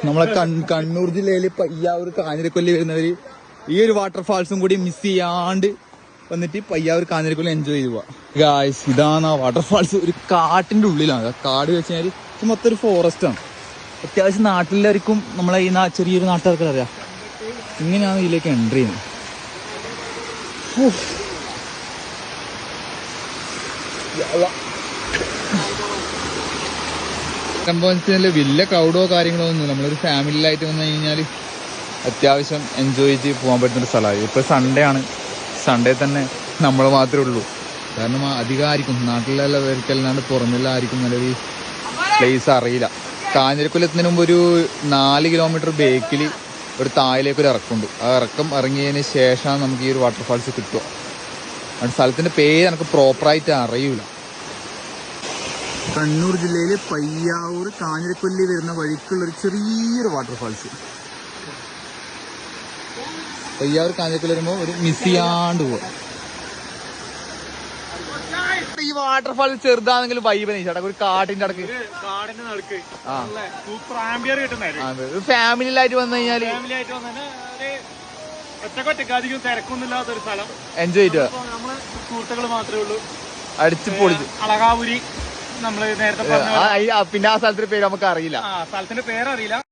നമ്മളെ കണ്ണൂർ ജില്ലയിൽ പയ്യാവൂർ കാഞ്ഞിരക്കൊല്ലി വരുന്നവര് ഈ ഒരു വാട്ടർഫാൾസും കൂടി മിസ് ചെയ്യാണ്ട് വന്നിട്ട് പയ്യാവൂർ കാഞ്ഞിരക്കൊല്ലി എൻജോയ് ചെയ്യുക. ഗായ്സ്, ഇതാണ് ആ വാട്ടർഫാൾസ്. ഒരു കാട്ടിന്റെ ഉള്ളിലാണ്. കാട് വെച്ച് കഴിഞ്ഞാൽ മൊത്തം ഒരു ഫോറസ്റ്റ് ആണ്. അത്യാവശ്യം നാട്ടിലായിരിക്കും നമ്മളെ ഈ ചെറിയൊരു നാട്ടുകാർക്ക് അറിയാം. ഇങ്ങനെയാണ് ഇതിലേക്ക് എൻട്രി ചെയ്യുന്നത്. സംഭവം വലിയ ക്രൗഡോ കാര്യങ്ങളോ ഒന്നും. നമ്മളൊരു ഫാമിലിയിലായിട്ട് വന്നു കഴിഞ്ഞാൽ അത്യാവശ്യം എൻജോയ് ചെയ്ത് പോകാൻ പറ്റുന്നൊരു സ്ഥലമായി. ഇപ്പോൾ സൺഡേ ആണ്. സൺഡേ തന്നെ നമ്മൾ മാത്രമേ ഉള്ളൂ. കാരണം അധികം ആയിരിക്കും നാട്ടിലുള്ള പേർക്കല്ലാണ്ട് പുറമെല്ലാം ആയിരിക്കും നല്ലൊരു പ്ലേസ് അറിയില്ല. കാഞ്ഞിരക്കൊല്ലത്തിന് മുമ്പ് ഒരു 4 കിലോമീറ്റർ ബേക്കിൽ ഒരു താഴിലേക്കൊരു ഇറക്കമുണ്ട്. ആ ഇറക്കം ഇറങ്ങിയതിന് ശേഷമാണ് നമുക്ക് ഈ ഒരു വാട്ടർഫാൾസ് കിട്ടുക. ആ സ്ഥലത്തിൻ്റെ പേര് എനിക്ക് പ്രോപ്പറായിട്ട് അറിയില്ല. കണ്ണൂർ ജില്ലയിൽ പയ്യാവൂർ കാഞ്ഞിരക്കൊല്ലി വരുന്ന വഴിക്കുള്ളൊരു ചെറിയൊരു വാട്ടർഫാൾസ്. പയ്യാവൂർ കാഞ്ഞിരക്കൊല്ലി വരുമ്പോൾ ഒരു മിസ് ചെയ്യാണ്ട് പോവാം. ഈ വാട്ടർഫാൾ ചെറുതാണെങ്കിലും വൈബ് ചേട്ടാ. ഒരു കാട്ടിന്റെ അടുക്ക് ഫാമിലിയിലായിട്ട് വന്നു കഴിഞ്ഞാല് എൻജോയ് ചെയ്തു. സുഹൃത്തുക്കൾ മാത്രമേ ഉള്ളൂ. അടിച്ചു പൊളിച്ചു. അളകാപുരി നമ്മള് നേരത്തെ പിന്നെ ആ സ്ഥലത്തിന്റെ പേര് നമുക്ക് അറിയില്ല. സ്ഥലത്തിന്റെ പേരറിയില്ല.